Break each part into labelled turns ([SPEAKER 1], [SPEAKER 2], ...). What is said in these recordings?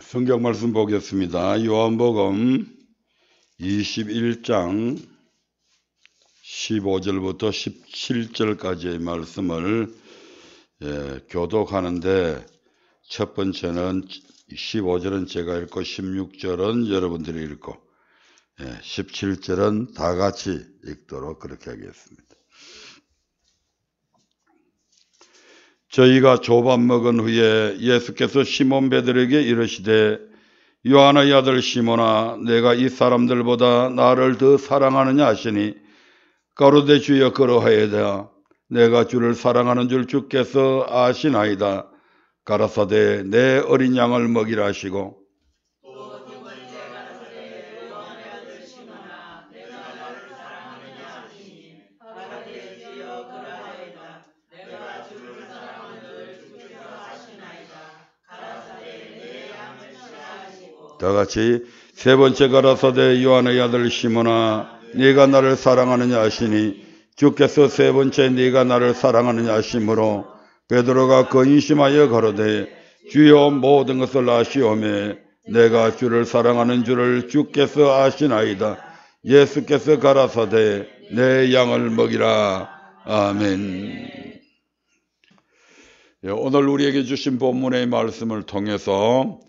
[SPEAKER 1] 성경 말씀 보겠습니다. 요한복음 21장 15절부터 17절까지의 말씀을 교독하는데, 첫 번째는 15절은 제가 읽고 16절은 여러분들이 읽고 17절은 다 같이 읽도록 그렇게 하겠습니다. 저희가 조밥 먹은 후에 예수께서 시몬 베드로에게 이르시되, 요한의 아들 시몬아, 내가 이 사람들보다 나를 더 사랑하느냐 하시니, 가로되 주여 그러하이다. 내가 주를 사랑하는 줄 주께서 아시나이다. 가라사대 내 어린 양을 먹이라 하시고, 다 같이 세 번째 가라사대 요한의 아들 시몬아, 네가 나를 사랑하느냐 하시니, 주께서 세 번째 네가 나를 사랑하느냐 하심으로 베드로가 근심하여 가로되, 주여 모든 것을 아시오매 내가 주를 사랑하는 줄을 주께서 아시나이다. 예수께서 가라사대 내 양을 먹이라. 아멘. 오늘 우리에게 주신 본문의 말씀을 통해서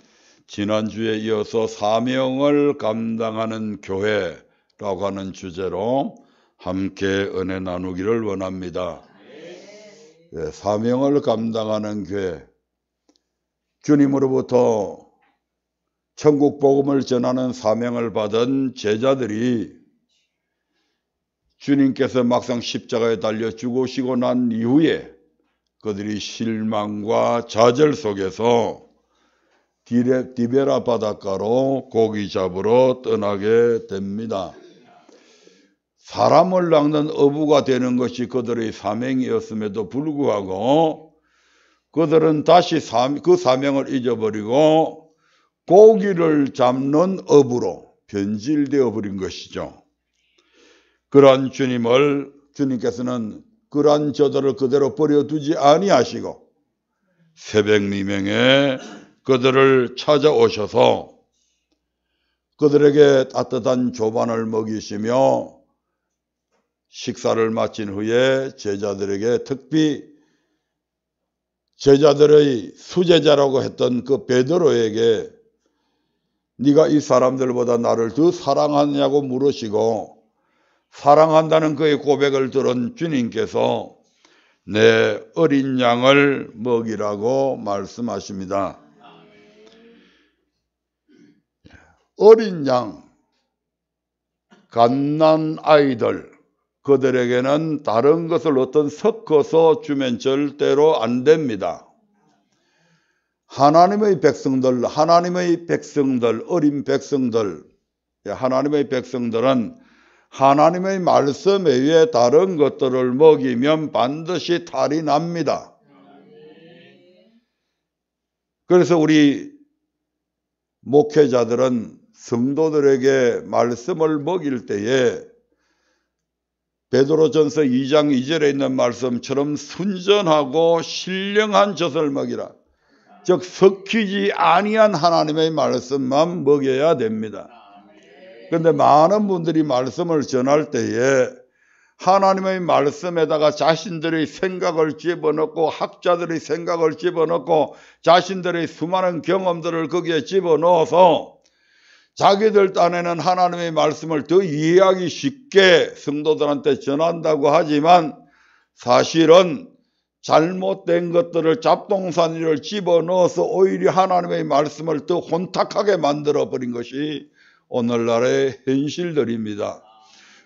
[SPEAKER 1] 지난주에 이어서 사명을 감당하는 교회라고 하는 주제로 함께 은혜 나누기를 원합니다. 사명을 감당하는 교회, 주님으로부터 천국 복음을 전하는 사명을 받은 제자들이 주님께서 막상 십자가에 달려 죽으시고 난 이후에 그들이 실망과 좌절 속에서 디베라 바닷가로 고기 잡으러 떠나게 됩니다. 사람을 낚는 어부가 되는 것이 그들의 사명이었음에도 불구하고 그들은 다시 그 사명을 잊어버리고 고기를 잡는 어부로 변질되어 버린 것이죠. 그러한 주님께서는 그러한 저들을 그대로 버려두지 아니하시고 새벽 미명에 그들을 찾아오셔서 그들에게 따뜻한 조반을 먹이시며 식사를 마친 후에 제자들에게, 특히 제자들의 수제자라고 했던 그 베드로에게 네가 이 사람들보다 나를 더 사랑하냐고 물으시고, 사랑한다는 그의 고백을 들은 주님께서 내 어린 양을 먹이라고 말씀하십니다. 어린 양, 갓난 아이들, 그들에게는 다른 것을 어떤 섞어서 주면 절대로 안 됩니다. 하나님의 백성들, 어린 백성들, 하나님의 백성들은 하나님의 말씀 외에 다른 것들을 먹이면 반드시 탈이 납니다. 그래서 우리 목회자들은 성도들에게 말씀을 먹일 때에 베드로전서 2장 2절에 있는 말씀처럼 순전하고 신령한 젖을 먹이라. 즉 섞이지 아니한 하나님의 말씀만 먹여야 됩니다. 그런데 많은 분들이 말씀을 전할 때에 하나님의 말씀에다가 자신들의 생각을 집어넣고 학자들의 생각을 집어넣고 자신들의 수많은 경험들을 거기에 집어넣어서 자기들 딴에는 하나님의 말씀을 더 이해하기 쉽게 성도들한테 전한다고 하지만 사실은 잘못된 것들을 잡동사니를 집어넣어서 오히려 하나님의 말씀을 더 혼탁하게 만들어버린 것이 오늘날의 현실들입니다.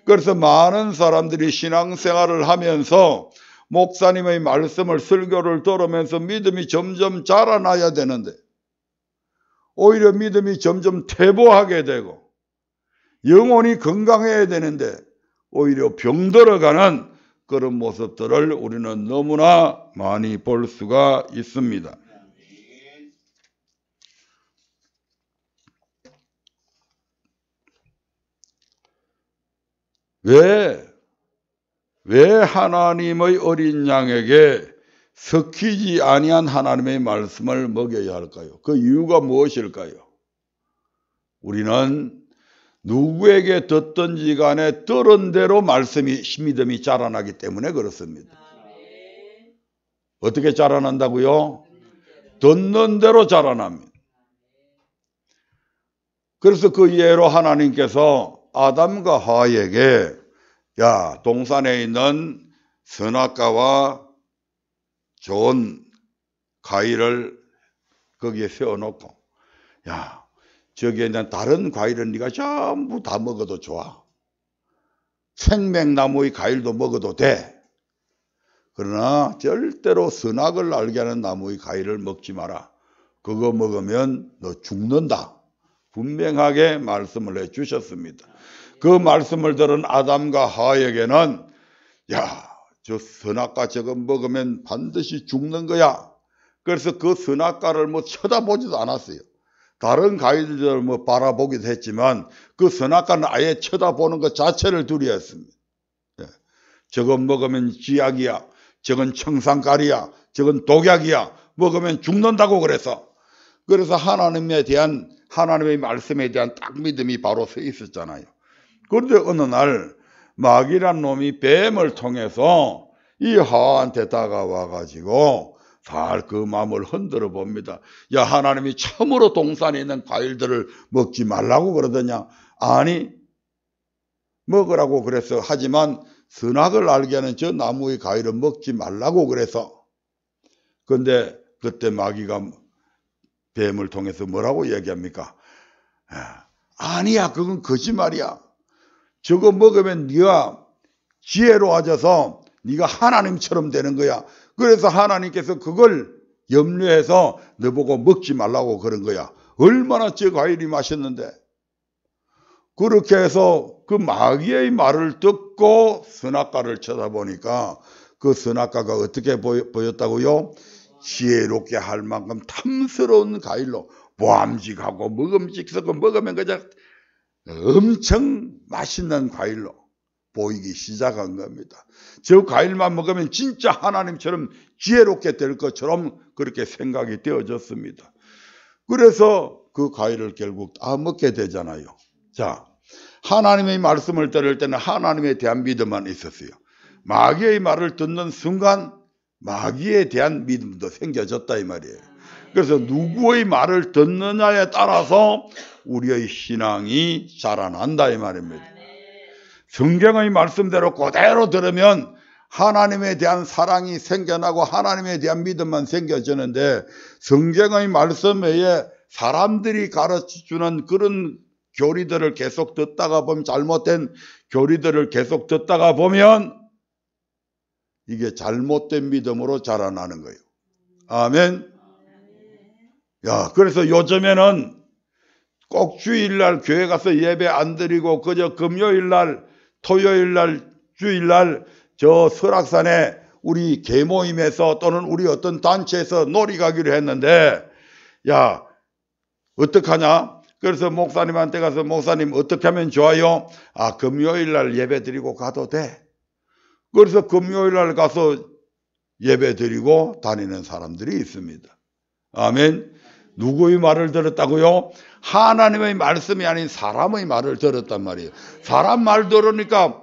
[SPEAKER 1] 그래서 많은 사람들이 신앙생활을 하면서 목사님의 말씀을, 설교를 들으면서 믿음이 점점 자라나야 되는데 오히려 믿음이 점점 퇴보하게 되고 영혼이 건강해야 되는데 오히려 병들어가는 그런 모습들을 우리는 너무나 많이 볼 수가 있습니다. 왜 하나님의 어린 양에게 섞이지 아니한 하나님의 말씀을 먹여야 할까요? 그 이유가 무엇일까요? 우리는 누구에게 듣든지 간에 들은 대로 믿음이 자라나기 때문에 그렇습니다. 어떻게 자라난다고요? 듣는 대로 자라납니다. 그래서 그 예로 하나님께서 아담과 하와에게 야, 동산에 있는 선악과와 좋은 과일을 거기에 세워놓고 야, 저기에 있는 다른 과일은 네가 전부 다 먹어도 좋아. 생명나무의 과일도 먹어도 돼. 그러나 절대로 선악을 알게 하는 나무의 과일을 먹지 마라. 그거 먹으면 너 죽는다. 분명하게 말씀을 해주셨습니다. 그 말씀을 들은 아담과 하와에게는 야, 저 선악과 저거 먹으면 반드시 죽는 거야. 그래서 그 선악과를 뭐 쳐다보지도 않았어요. 다른 과일들을 뭐 바라보기도 했지만 그 선악과는 아예 쳐다보는 것 자체를 두려워했습니다. 저건 먹으면 쥐약이야. 저건 청산가리야. 저건 독약이야. 먹으면 죽는다고 그래서 하나님의 말씀에 대한 딱 믿음이 바로 서 있었잖아요. 그런데 어느 날 마귀란 놈이 뱀을 통해서 이 하와한테 다가와 가지고 잘 그 마음을 흔들어 봅니다. 야, 하나님이 참으로 동산에 있는 과일들을 먹지 말라고 그러더냐? 아니, 먹으라고 그랬어. 하지만 선악을 알게 하는 저 나무의 과일은 먹지 말라고 그래서. 근데 그때 마귀가 뱀을 통해서 뭐라고 얘기합니까? 아니야, 그건 거짓말이야. 저거 먹으면 네가 지혜로워져서 네가 하나님처럼 되는 거야. 그래서 하나님께서 그걸 염려해서 너보고 먹지 말라고 그런 거야. 얼마나 저 과일이 맛있는데. 그렇게 해서 그 마귀의 말을 듣고 선악과를 쳐다보니까 그 선악과가 어떻게 보였다고요? 지혜롭게 할 만큼 탐스러운 과일로 보암직하고 먹음직스럽고 먹으면 그냥 엄청 맛있는 과일로 보이기 시작한 겁니다. 저 과일만 먹으면 진짜 하나님처럼 지혜롭게 될 것처럼 그렇게 생각이 되어졌습니다. 그래서 그 과일을 결국 다 먹게 되잖아요. 자, 하나님의 말씀을 들을 때는 하나님에 대한 믿음만 있었어요. 마귀의 말을 듣는 순간 마귀에 대한 믿음도 생겨졌다 이 말이에요. 그래서 누구의 말을 듣느냐에 따라서 우리의 신앙이 자라난다 이 말입니다. 성경의 말씀대로 그대로 들으면 하나님에 대한 사랑이 생겨나고 하나님에 대한 믿음만 생겨지는데 성경의 말씀 외에 사람들이 가르쳐주는 그런 교리들을 계속 듣다가 보면 잘못된 교리들을 계속 듣다가 보면 이게 잘못된 믿음으로 자라나는 거예요. 아멘. 야, 그래서 요즘에는 꼭 주일날 교회 가서 예배 안 드리고 그저 금요일날, 토요일날, 주일날 저 설악산에 우리 계모임에서 또는 우리 어떤 단체에서 놀이 가기로 했는데 야, 어떡하냐? 그래서 목사님한테 가서 목사님 어떻게 하면 좋아요? 아, 금요일날 예배 드리고 가도 돼. 그래서 금요일날 가서 예배 드리고 다니는 사람들이 있습니다. 아멘. 누구의 말을 들었다고요? 하나님의 말씀이 아닌 사람의 말을 들었단 말이에요. 사람 말 들으니까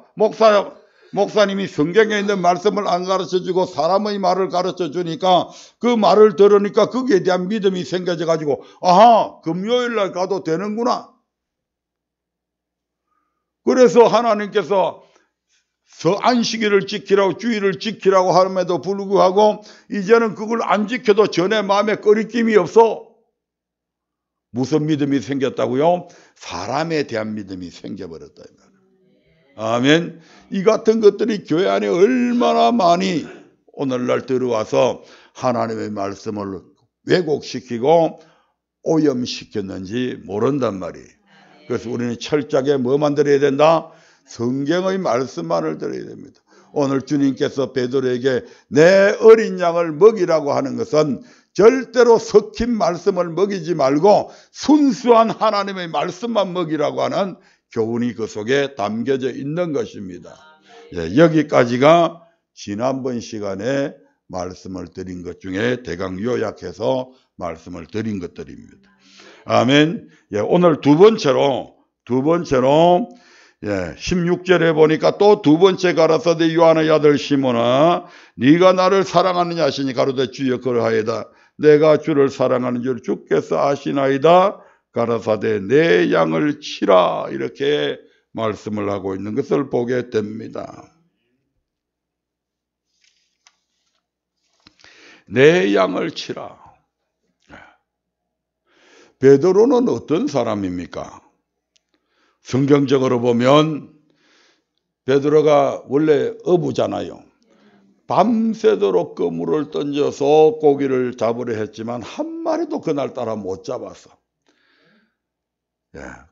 [SPEAKER 1] 목사님이 성경에 있는 말씀을 안 가르쳐주고 사람의 말을 가르쳐주니까 그 말을 들으니까 거기에 대한 믿음이 생겨져 가지고 아하, 금요일날 가도 되는구나. 그래서 하나님께서 안식일을 지키라고 주일을 지키라고 함에도 불구하고 이제는 그걸 안 지켜도 전에 마음에 꺼리낌이 없어. 무슨 믿음이 생겼다고요? 사람에 대한 믿음이 생겨버렸다. 아멘. 이 같은 것들이 교회 안에 얼마나 많이 오늘날 들어와서 하나님의 말씀을 왜곡시키고 오염시켰는지 모른단 말이에요. 그래서 우리는 철저하게 뭐 만들어야 된다? 성경의 말씀만을 들어야 됩니다. 오늘 주님께서 베드로에게 내 어린 양을 먹이라고 하는 것은 절대로 섞인 말씀을 먹이지 말고 순수한 하나님의 말씀만 먹이라고 하는 교훈이 그 속에 담겨져 있는 것입니다. 예, 여기까지가 지난번 시간에 말씀을 드린 것 중에 대강 요약해서 말씀을 드린 것들입니다. 아멘. 예, 오늘 두 번째로 16절에 보니까 또 두 번째 가라사대 요한의 아들 시몬아 네가 나를 사랑하느냐 하시니 가로되 주여 그러하이다. 내가 주를 사랑하는 줄 주께서 아시나이다. 가라사대 내 양을 치라. 이렇게 말씀을 하고 있는 것을 보게 됩니다. 내 양을 치라. 베드로는 어떤 사람입니까? 성경적으로 보면 베드로가 원래 어부잖아요. 밤새도록 그물을 던져서 고기를 잡으려 했지만 한 마리도 그날따라 못 잡았어.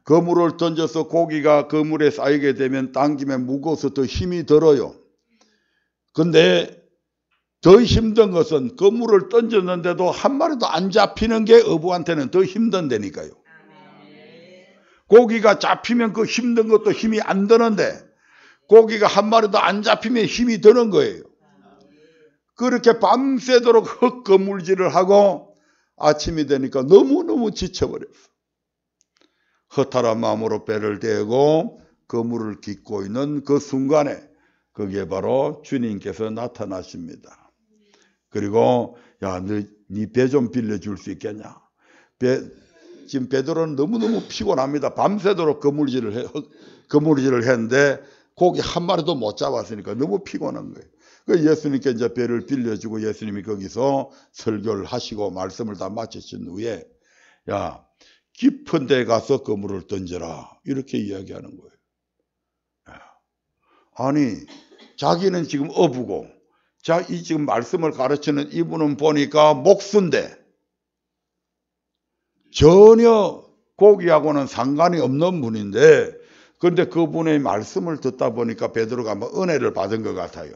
[SPEAKER 1] 그물을 던져서 고기가 그물에 쌓이게 되면 당기면 무거워서 더 힘이 들어요. 근데 더 힘든 것은 그물을 던졌는데도 한 마리도 안 잡히는 게 어부한테는 더 힘든다니까요. 고기가 잡히면 그 힘든 것도 힘이 안 드는데 고기가 한 마리도 안 잡히면 힘이 드는 거예요. 그렇게 밤새도록 헛거물질을 하고 아침이 되니까 너무너무 지쳐버렸어. 허탈한 마음으로 배를 대고 그물을 깃고 있는 그 순간에 그게 바로 주님께서 나타나십니다. 그리고 야, 네 배 좀 빌려줄 수 있겠냐? 지금 베드로는 너무너무 피곤합니다. 밤새도록 그물질을 했는데 고기 한 마리도 못 잡았으니까 너무 피곤한 거예요. 그 예수님께 이제 배를 빌려주고 예수님이 거기서 설교를 하시고 말씀을 다 마치신 후에 야, 깊은 데 가서 그물을 던져라. 이렇게 이야기하는 거예요. 아니, 자기는 지금 어부고 이 지금 말씀을 가르치는 이분은 보니까 목수인데 전혀 고기하고는 상관이 없는 분인데 그런데 그분의 말씀을 듣다 보니까 베드로가 은혜를 받은 것 같아요.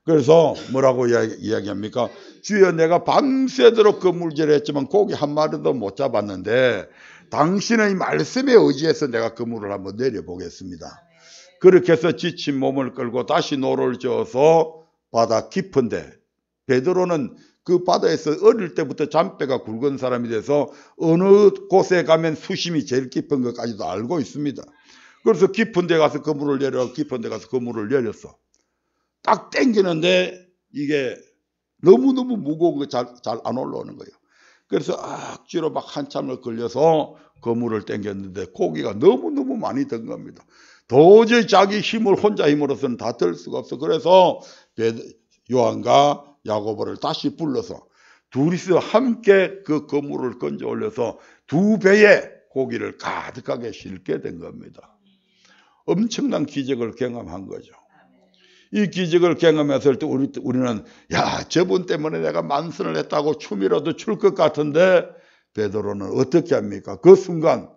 [SPEAKER 1] 그래서 뭐라고 이야기합니까? 주여 내가 밤새도록 그물질을 했지만 고기 한 마리도 못 잡았는데 당신의 말씀에 의지해서 내가 그물을 한번 내려보겠습니다. 그렇게 해서 지친 몸을 끌고 다시 노를 저어서 바다 깊은데 베드로는 그 바다에서 어릴 때부터 잔뼈가 굵은 사람이 돼서 어느 곳에 가면 수심이 제일 깊은 것까지도 알고 있습니다. 그래서 깊은 데 가서 그물을 내렸어. 딱 당기는데 이게 너무너무 무거운 거 잘 안 올라오는 거예요. 그래서 악지로 막 한참을 걸려서 그물을 당겼는데 고기가 너무너무 많이 든 겁니다. 도저히 자기 혼자 힘으로서는 다 들 수가 없어. 그래서 요한과 야고보를 다시 불러서 둘이서 함께 그 그물을 건져 올려서 두 배의 고기를 가득하게 싣게 된 겁니다. 엄청난 기적을 경험한 거죠. 이 기적을 경험했을 때 우리는 야, 저분 때문에 내가 만선을 했다고 춤이라도 출 것 같은데 베드로는 어떻게 합니까? 그 순간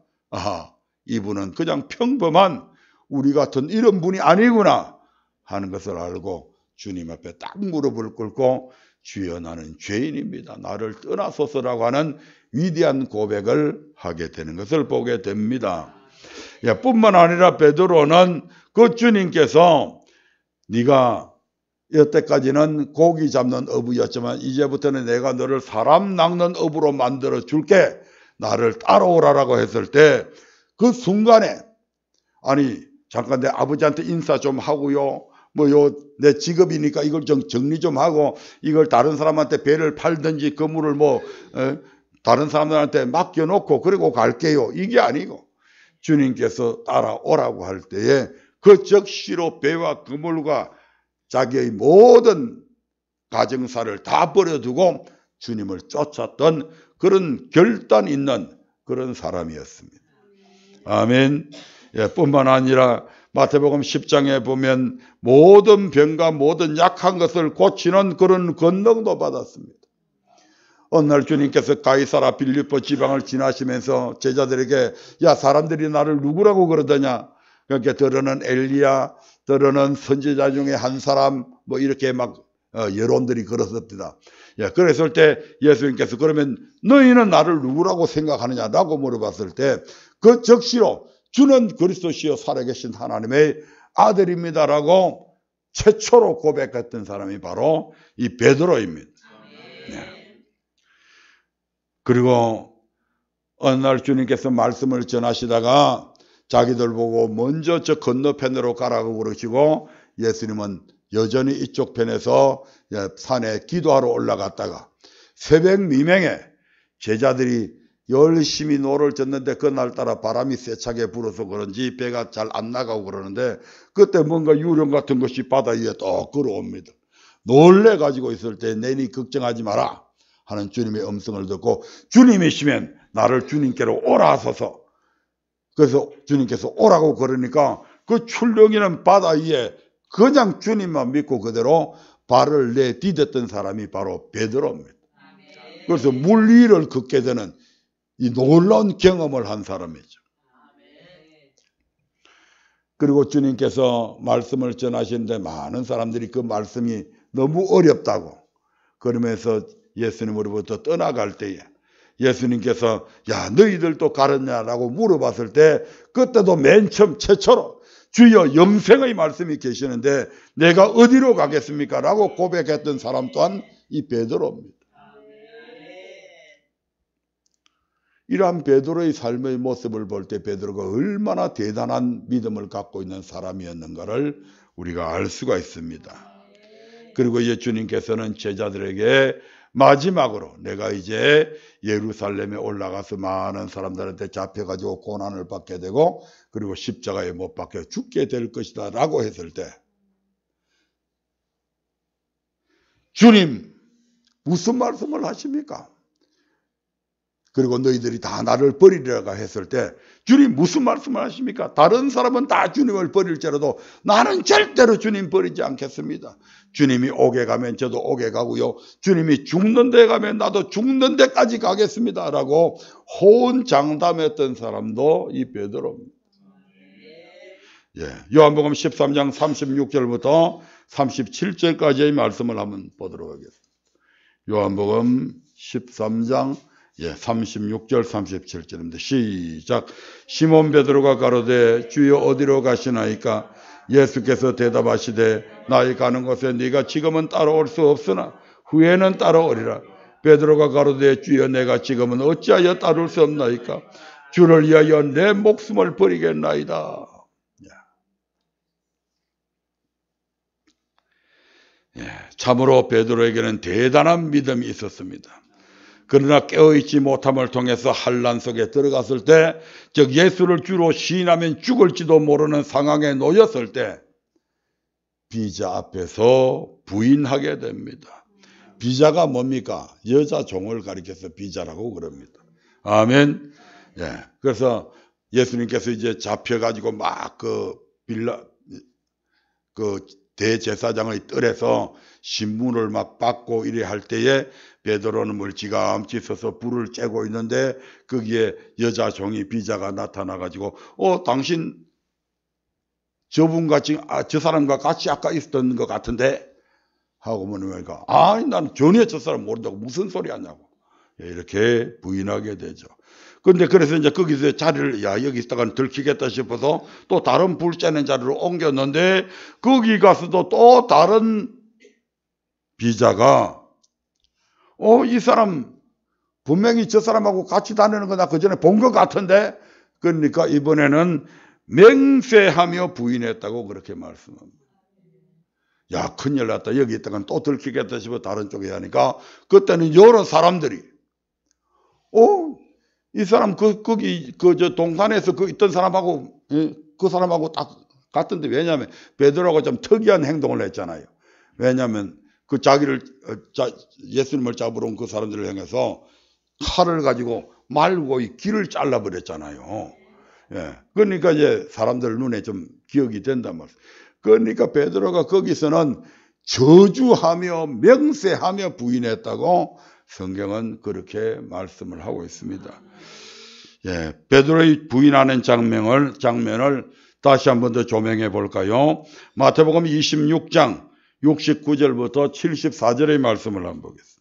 [SPEAKER 1] 이분은 그냥 평범한 우리 같은 이런 분이 아니구나 하는 것을 알고 주님 앞에 딱 무릎을 꿇고 주여 나는 죄인입니다. 나를 떠나소서라고 하는 위대한 고백을 하게 되는 것을 보게 됩니다. 뿐만 아니라 베드로는 그 주님께서 네가 여태까지는 고기 잡는 어부였지만 이제부터는 내가 너를 사람 낚는 어부로 만들어 줄게. 나를 따라오라라고 했을 때 그 순간에 아니 잠깐 내 아버지한테 인사 좀 하고요. 내 직업이니까 이걸 좀 정리 좀 하고 이걸 다른 사람한테 배를 팔든지 그물을 다른 사람들한테 맡겨놓고 그리고 갈게요. 이게 아니고 주님께서 따라오라고 할 때에 그 즉시로 배와 그물과 자기의 모든 가정사를 다 버려두고 주님을 쫓았던 그런 결단 있는 그런 사람이었습니다. 아멘. 뿐만 아니라 마태복음 10장에 보면 모든 병과 모든 약한 것을 고치는 그런 권능도 받았습니다. 어느 날 주님께서 가이사라 빌립보 지방을 지나시면서 제자들에게 야, 사람들이 나를 누구라고 그러더냐? 그러니까 들어는 엘리야, 들어는 선지자 중에 한 사람 이렇게 막 여론들이 그렇습니다. 그랬을 때 예수님께서 그러면 너희는 나를 누구라고 생각하느냐라고 물어봤을 때 그 즉시로 주는 그리스도시여 살아계신 하나님의 아들입니다라고 최초로 고백했던 사람이 바로 이 베드로입니다. 네. 그리고 어느 날 주님께서 말씀을 전하시다가 자기들 보고 먼저 저 건너편으로 가라고 그러시고 예수님은 여전히 이쪽 편에서 산에 기도하러 올라갔다가 새벽 미명에 제자들이 열심히 노를 젓는데 그날따라 바람이 세차게 불어서 그런지 배가 잘 안 나가고 그러는데 그때 뭔가 유령 같은 것이 바다 위에 또 걸어옵니다. 놀래가지고 있을 때 내니 걱정하지 마라 하는 주님의 음성을 듣고 주님이시면 나를 주님께로 오라 하소서. 그래서 주님께서 오라고 그러니까 그 출렁이는 바다 위에 그냥 주님만 믿고 그대로 발을 내디뎠던 사람이 바로 베드로입니다. 그래서 물 위를 걷게 되는 이 놀라운 경험을 한 사람이죠. 그리고 주님께서 말씀을 전하시는데 많은 사람들이 그 말씀이 너무 어렵다고 그러면서 예수님으로부터 떠나갈 때에 예수님께서 야 너희들도 가느냐라고 물어봤을 때 그때도 맨 처음 최초로 주여 영생의 말씀이 계시는데 내가 어디로 가겠습니까? 라고 고백했던 사람 또한 이 베드로입니다. 이러한 베드로의 삶의 모습을 볼 때 베드로가 얼마나 대단한 믿음을 갖고 있는 사람이었는가를 우리가 알 수가 있습니다. 그리고 예수님께서는 제자들에게 마지막으로 내가 이제 예루살렘에 올라가서 많은 사람들한테 잡혀가지고 고난을 받게 되고 그리고 십자가에 못 박혀 죽게 될 것이다 라고 했을 때 주님 무슨 말씀을 하십니까? 그리고 너희들이 다 나를 버리리라고 했을 때 주님 무슨 말씀을 하십니까? 다른 사람은 다 주님을 버릴지라도 나는 절대로 주님 버리지 않겠습니다. 주님이 오게 가면 저도 오게 가고요. 주님이 죽는 데 가면 나도 죽는 데까지 가겠습니다. 라고 호언장담했던 사람도 이 베드로입니다. 요한복음 13장 36절부터 37절까지의 말씀을 한번 보도록 하겠습니다. 요한복음 13장 36절 37절입니다. 시작. 시몬 베드로가 가로되 주여 어디로 가시나이까? 예수께서 대답하시되 나의 가는 곳에 네가 지금은 따라올 수 없으나 후에는 따라오리라. 베드로가 가로되 주여 내가 지금은 어찌하여 따를 수 없나이까? 주를 위하여 내 목숨을 버리겠나이다. 참으로 베드로에게는 대단한 믿음이 있었습니다. 그러나 깨어있지 못함을 통해서 환난 속에 들어갔을 때, 즉 예수를 주로 시인하면 죽을지도 모르는 상황에 놓였을 때 비자 앞에서 부인하게 됩니다. 비자가 뭡니까? 여자 종을 가리켜서 비자라고 그럽니다. 아멘. 그래서 예수님께서 이제 잡혀가지고 막 대제사장의 뜰에서 신문을 막 받고 이래 할 때에 베드로는 멀찌감치 서서 불을 쬐고 있는데 거기에 여자 종이 비자가 나타나가지고 당신 저분같이 저 사람과 같이 아까 있었던 것 같은데 하고 물으니까 난 전혀 저 사람 모른다고 무슨 소리 하냐고 이렇게 부인하게 되죠. 근데 그래서 이제 거기서 자리를 여기 있다가 들키겠다 싶어서 또 다른 불 쬐는 자리로 옮겼는데 거기 가서도 또 다른 비자가 이 사람 분명히 저 사람하고 같이 다니는 거 나 그 전에 본 것 같은데 그러니까 이번에는 맹세하며 부인했다고 그렇게 말씀합니다. 야 큰일 났다. 여기 있다가 또 들키겠다 싶어 다른 쪽에 하니까 그때는 여러 사람들이 이 사람 거기 저 동산에서 있던 사람하고 그 사람하고 딱 같은데 왜냐하면 베드로가 좀 특이한 행동을 했잖아요. 왜냐하면 그 예수님을 잡으러 온 그 사람들을 향해서 칼을 가지고 말고 이 귀를 잘라버렸잖아요. 그러니까 이제 사람들 눈에 좀 기억이 된단 말이에요. 그러니까 베드로가 거기서는 저주하며 명세하며 부인했다고 성경은 그렇게 말씀을 하고 있습니다. 베드로의 부인하는 장면을 다시 한 번 더 조명해 볼까요? 마태복음 26장 69절부터 74절의 말씀을 한번 보겠습니다.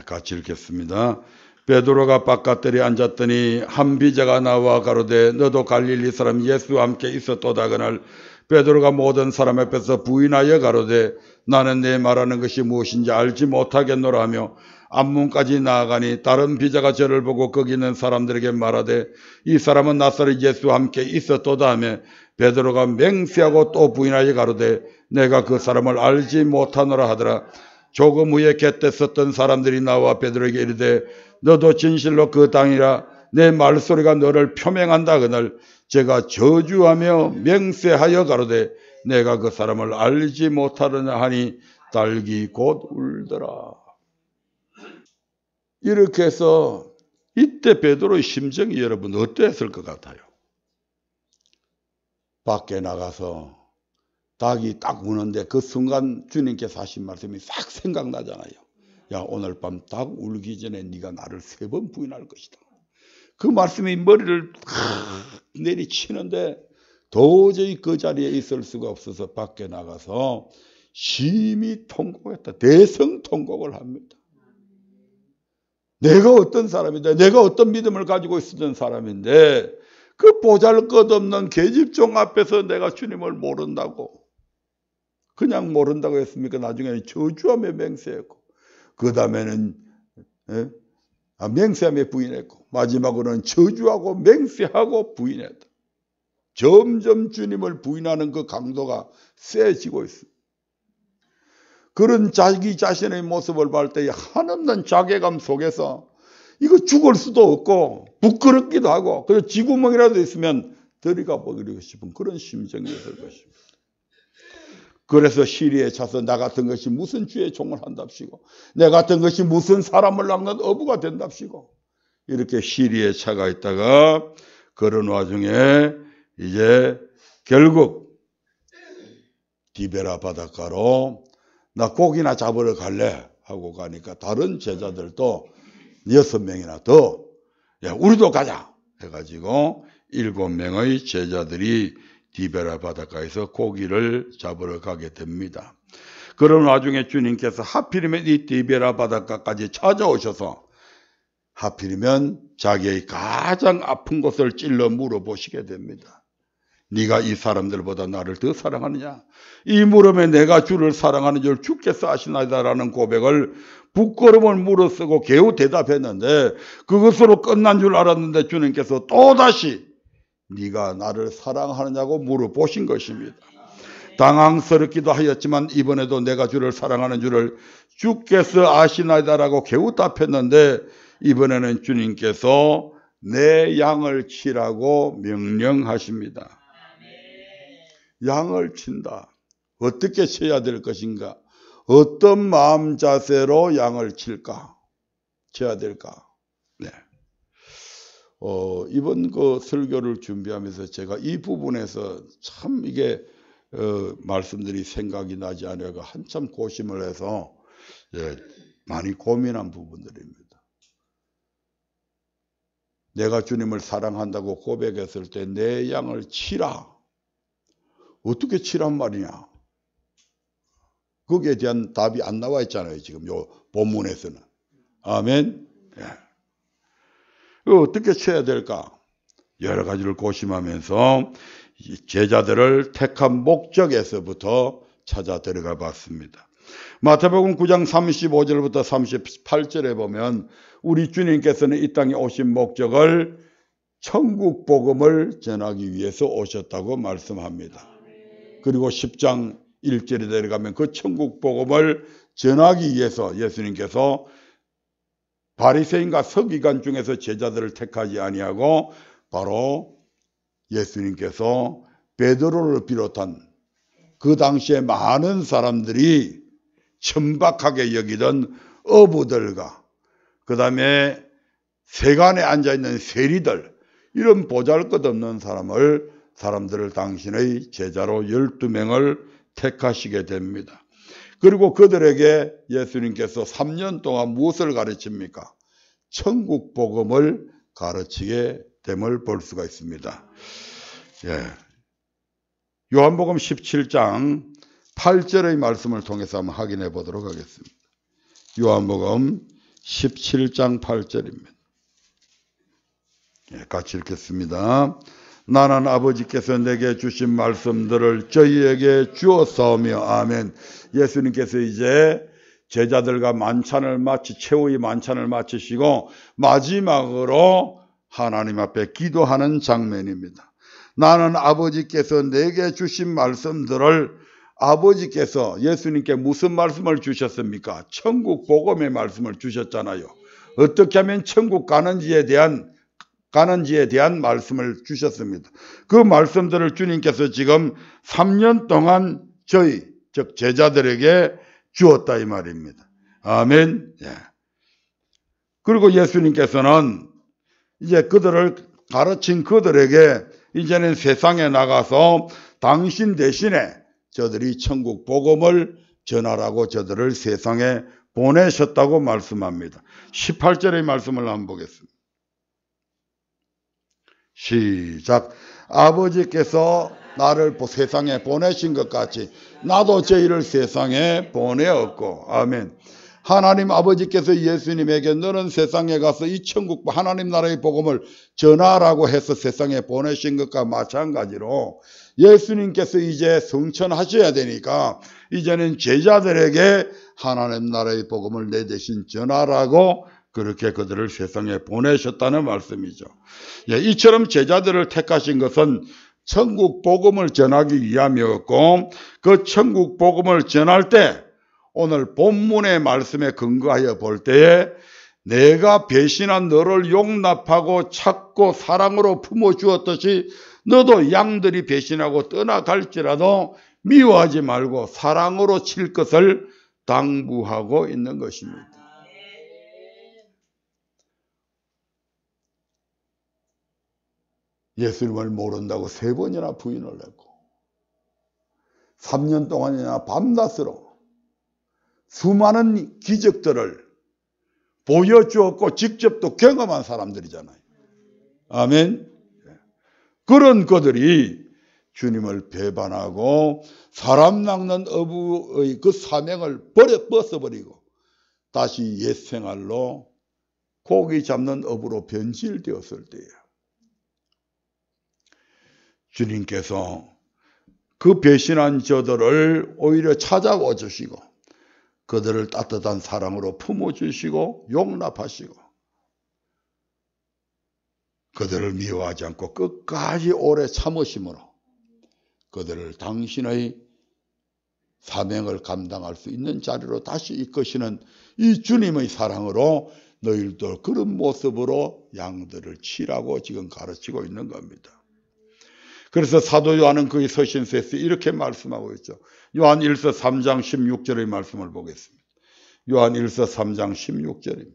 [SPEAKER 1] 같이 읽겠습니다. 베드로가 바깥들에 앉았더니 한 비자가 나와 가로되 너도 갈릴리 사람 예수와 함께 있었도다. 그날 베드로가 모든 사람 앞에서 부인하여 가로되 나는 내 말하는 것이 무엇인지 알지 못하겠노라 하며 앞문까지 나아가니 다른 비자가 저를 보고 거기 있는 사람들에게 말하되 이 사람은 나사렛 예수와 함께 있었도다 하며 베드로가 맹세하고 또 부인하여 가로되 내가 그 사람을 알지 못하노라 하더라. 조금 후에 곁에 섰던 사람들이 나와 베드로에게 이르되 너도 진실로 그 땅이라 내 말소리가 너를 표명한다. 그날 제가 저주하며 맹세하여 가로되 내가 그 사람을 알지 못하느냐 하니 딸기 곧 울더라. 이렇게 해서 이때 베드로의 심정이 여러분 어땠을 것 같아요? 밖에 나가서 닭이 딱 우는데 그 순간 주님께서 하신 말씀이 싹 생각나잖아요. 야, 오늘 밤 닭 울기 전에 네가 나를 3번 부인할 것이다. 그 말씀이 머리를 내리치는데 도저히 그 자리에 있을 수가 없어서 밖에 나가서 심히 통곡했다. 대성통곡을 합니다. 내가 어떤 사람인데, 내가 어떤 믿음을 가지고 있었던 사람인데 그 보잘것없는 계집종 앞에서 내가 주님을 모른다고, 그냥 모른다고 했습니까? 나중에는 저주하며 맹세했고, 그 다음에는 맹세하며 부인했고, 마지막으로는 저주하고 맹세하고 부인했다. 점점 주님을 부인하는 그 강도가 세지고 있습니다. 그런 자기 자신의 모습을 볼 때 한없는 자괴감 속에서 이거 죽을 수도 없고 부끄럽기도 하고 그래서 쥐구멍이라도 있으면 들어가 버리고 싶은 그런 심정이었을 것입니다. 그래서 시리에 차서 나 같은 것이 무슨 주의 종을 한답시고 내 같은 것이 무슨 사람을 낳는 어부가 된답시고 이렇게 시리에 차가 있다가 그런 와중에 이제 결국 디베라 바닷가로 나 고기나 잡으러 갈래 하고 가니까 다른 제자들도 6명이나 더 야, 우리도 가자 해가지고 7명의 제자들이 디베라 바닷가에서 고기를 잡으러 가게 됩니다. 그런 와중에 주님께서 하필이면 이 디베라 바닷가까지 찾아오셔서 하필이면 자기의 가장 아픈 곳을 찔러 물어보시게 됩니다. 네가 이 사람들보다 나를 더 사랑하느냐? 이 물음에 내가 주를 사랑하는 줄 주께서 아시나이다라는 고백을 부끄러움을 물어쓰고 겨우 대답했는데 그것으로 끝난 줄 알았는데 주님께서 또다시 네가 나를 사랑하느냐고 물어보신 것입니다. 당황스럽기도 하였지만 이번에도 내가 주를 사랑하는 줄을 주께서 아시나이다라고 겨우 답했는데 이번에는 주님께서 내 양을 치라고 명령하십니다. 양을 친다. 어떻게 쳐야 될 것인가? 어떤 마음 자세로 양을 칠까? 쳐야 될까? 네. 이번 그 설교를 준비하면서 제가 이 부분에서 참 이게 말씀들이 생각이 나지 않아서 한참 고심을 해서 많이 고민한 부분들입니다. 내가 주님을 사랑한다고 고백했을 때 내 양을 치라. 어떻게 치란 말이냐? 거기에 대한 답이 안 나와 있잖아요. 지금 요 본문에서는. 아멘. 어떻게 쳐야 될까? 여러 가지를 고심하면서 제자들을 택한 목적에서부터 찾아 들어가 봤습니다. 마태복음 9장 35절부터 38절에 보면 우리 주님께서는 이 땅에 오신 목적을 천국 복음을 전하기 위해서 오셨다고 말씀합니다. 그리고 10장 1절에 내려가면 그 천국 복음을 전하기 위해서 예수님께서 바리새인과 서기관 중에서 제자들을 택하지 아니하고 바로 예수님께서 베드로를 비롯한 그 당시에 많은 사람들이 천박하게 여기던 어부들과 그 다음에 세간에 앉아있는 세리들 이런 보잘것없는 사람들을 당신의 제자로 12명을 택하시게 됩니다. 그리고 그들에게 예수님께서 3년 동안 무엇을 가르칩니까? 천국 복음을 가르치게 됨을 볼 수가 있습니다. 요한복음 17장 8절의 말씀을 통해서 한번 확인해 보도록 하겠습니다. 요한복음 17장 8절입니다. 같이 읽겠습니다. 나는 아버지께서 내게 주신 말씀들을 저희에게 주었사오며. 아멘. 예수님께서 이제 제자들과 최후의 만찬을 마치시고 마지막으로 하나님 앞에 기도하는 장면입니다. 나는 아버지께서 내게 주신 말씀들을, 아버지께서 예수님께 무슨 말씀을 주셨습니까? 천국 복음의 말씀을 주셨잖아요. 어떻게 하면 천국 가는지에 대한 말씀을 주셨습니다. 그 말씀들을 주님께서 지금 3년 동안 즉 제자들에게 주었다 이 말입니다. 아멘. 예. 그리고 예수님께서는 이제 그들을 가르친 그들에게 이제는 세상에 나가서 당신 대신에 저들이 천국 복음을 전하라고 저들을 세상에 보내셨다고 말씀합니다. 18절의 말씀을 한번 보겠습니다. 시작. 아버지께서 나를 세상에 보내신 것 같이 나도 저희를 세상에 보내었고. 아멘. 하나님 아버지께서 예수님에게 너는 세상에 가서 이 천국 하나님 나라의 복음을 전하라고 해서 세상에 보내신 것과 마찬가지로 예수님께서 이제 성천하셔야 되니까 이제는 제자들에게 하나님 나라의 복음을 내 대신 전하라고 그렇게 그들을 세상에 보내셨다는 말씀이죠. 예, 이처럼 제자들을 택하신 것은 천국 복음을 전하기 위함이었고, 그 천국 복음을 전할 때 오늘 본문의 말씀에 근거하여 볼 때에 내가 배신한 너를 용납하고 찾고 사랑으로 품어주었듯이 너도 양들이 배신하고 떠나갈지라도 미워하지 말고 사랑으로 칠 것을 당부하고 있는 것입니다. 예수님을 모른다고 3번이나 부인을 했고 3년 동안이나 밤낮으로 수많은 기적들을 보여주었고 직접 또 경험한 사람들이잖아요. 아멘. 그런 그들이 주님을 배반하고 사람 낚는 어부의 그 사명을 벗어버리고 다시 옛 생활로 고기 잡는 어부로 변질되었을 때예요. 주님께서 그 배신한 저들을 오히려 찾아와 주시고 그들을 따뜻한 사랑으로 품어주시고 용납하시고 그들을 미워하지 않고 끝까지 오래 참으심으로 그들을 당신의 사명을 감당할 수 있는 자리로 다시 이끄시는 이 주님의 사랑으로 너희들도 그런 모습으로 양들을 치라고 지금 가르치고 있는 겁니다. 그래서 사도 요한은 그의 서신서에서 이렇게 말씀하고 있죠. 요한 1서 3장 16절의 말씀을 보겠습니다. 요한 1서 3장 16절입니다.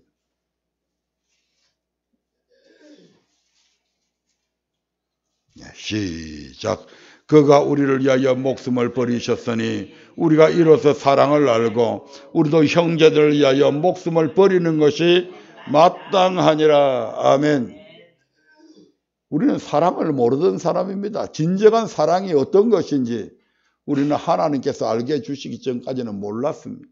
[SPEAKER 1] 시작. 그가 우리를 위하여 목숨을 버리셨으니 우리가 이로써 사랑을 알고 우리도 형제들을 위하여 목숨을 버리는 것이 마땅하니라. 아멘. 우리는 사랑을 모르던 사람입니다. 진정한 사랑이 어떤 것인지 우리는 하나님께서 알게 해주시기 전까지는 몰랐습니다.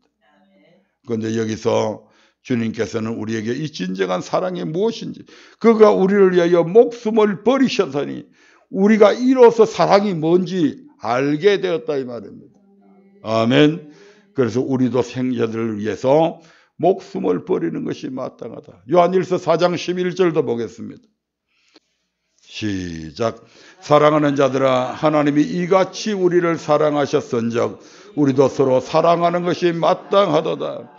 [SPEAKER 1] 그런데 여기서 주님께서는 우리에게 이 진정한 사랑이 무엇인지, 그가 우리를 위하여 목숨을 버리셨으니 우리가 이로써 사랑이 뭔지 알게 되었다 이 말입니다. 아멘. 그래서 우리도 생자들을 위해서 목숨을 버리는 것이 마땅하다. 요한일서 4장 11절도 보겠습니다. 시작. 사랑하는 자들아, 하나님이 이같이 우리를 사랑하셨은즉 우리도 서로 사랑하는 것이 마땅하도다.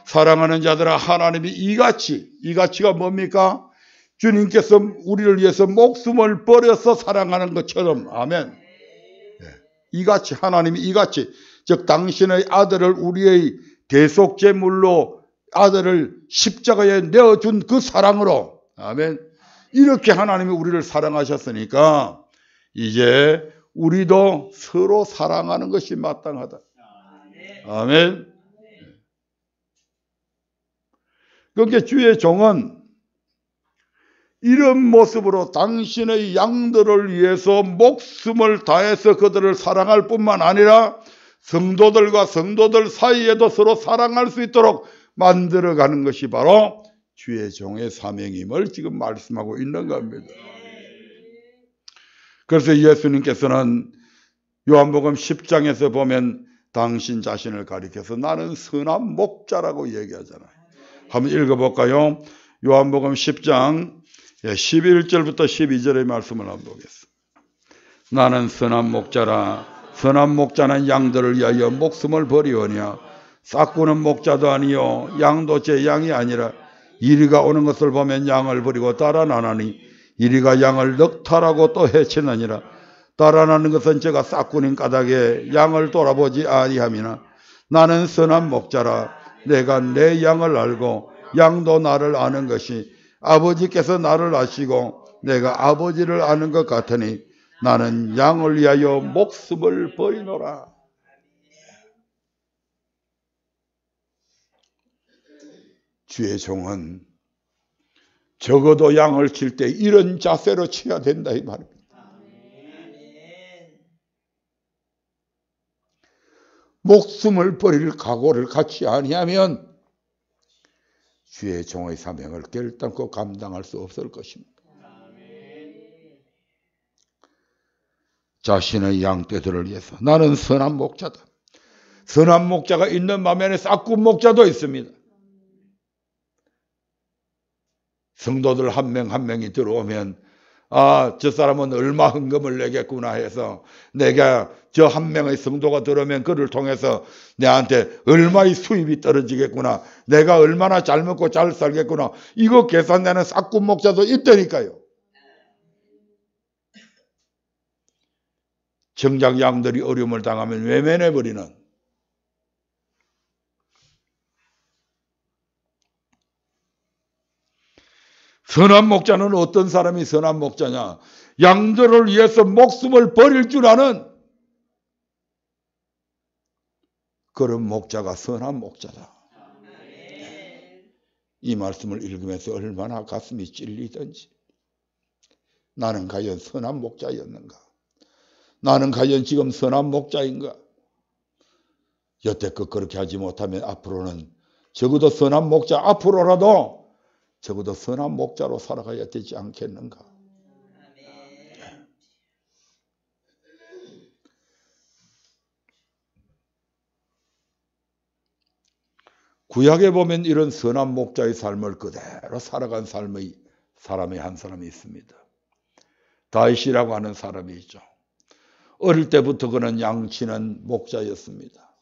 [SPEAKER 1] 사랑하는 자들아, 하나님이 이같이가 뭡니까? 주님께서 우리를 위해서 목숨을 버려서 사랑하는 것처럼. 아멘. 이같이, 하나님이 이같이, 즉 당신의 아들을 우리의 대속제물로 아들을 십자가에 내어준 그 사랑으로. 아멘. 이렇게 하나님이 우리를 사랑하셨으니까 이제 우리도 서로 사랑하는 것이 마땅하다. 아멘. 그러니까 주의 종은 이런 모습으로 당신의 양들을 위해서 목숨을 다해서 그들을 사랑할 뿐만 아니라 성도들과 성도들 사이에도 서로 사랑할 수 있도록 만들어가는 것이 바로 주의 종의 사명임을 지금 말씀하고 있는 겁니다. 그래서 예수님께서는 요한복음 10장에서 보면 당신 자신을 가리켜서 나는 선한 목자라고 얘기하잖아요. 한번 읽어볼까요? 요한복음 10장 11절부터 12절의 말씀을 한번 보겠습니다. 나는 선한 목자라. 선한 목자는 양들을 위하여 목숨을 버리오냐. 싹구는 목자도 아니요 양도 제 양이 아니라 이리가 오는 것을 보면 양을 버리고 따라 나나니 이리가 양을 넉탈하고 또 해치느니라. 따라 나는 것은 제가 싹구는 까닭에 양을 돌아보지 아니함이나 나는 선한 목자라. 내가 내 양을 알고 양도 나를 아는 것이 아버지께서 나를 아시고 내가 아버지를 아는 것 같으니 나는 양을 위하여 목숨을 버리노라. 주의 종은 적어도 양을 칠 때 이런 자세로 쳐야 된다 이 말입니다. 목숨을 버릴 각오를 갖지 아니하면 주의 종의 사명을 결단코 감당할 수 없을 것입니다. 자신의 양떼들을 위해서 나는 선한 목자다. 선한 목자가 있는 반면에 싹군 목자도 있습니다. 성도들 한 명 한 명이 들어오면 저 사람은 얼마 헌금을 내겠구나 해서 내가 저 한 명의 성도가 들어오면 그를 통해서 내한테 얼마의 수입이 떨어지겠구나. 내가 얼마나 잘 먹고 잘 살겠구나. 이거 계산되는 싹군 목자도 있다니까요. 정작 양들이 어려움을 당하면 외면해버리는 선한 목자는 어떤 사람이 선한 목자냐? 양들을 위해서 목숨을 버릴 줄 아는 그런 목자가 선한 목자다. 이 말씀을 읽으면서 얼마나 가슴이 찔리던지. 나는 과연 선한 목자였는가? 나는 과연 지금 선한 목자인가? 여태껏 그렇게 하지 못하면 앞으로는 적어도 선한 목자 앞으로라도 적어도 선한 목자로 살아가야 되지 않겠는가? 구약에 보면 이런 선한 목자의 삶을 그대로 살아간 사람이 한 사람이 있습니다. 다윗이라고 하는 사람이 있죠. 어릴 때부터 그는 양치는 목자였습니다.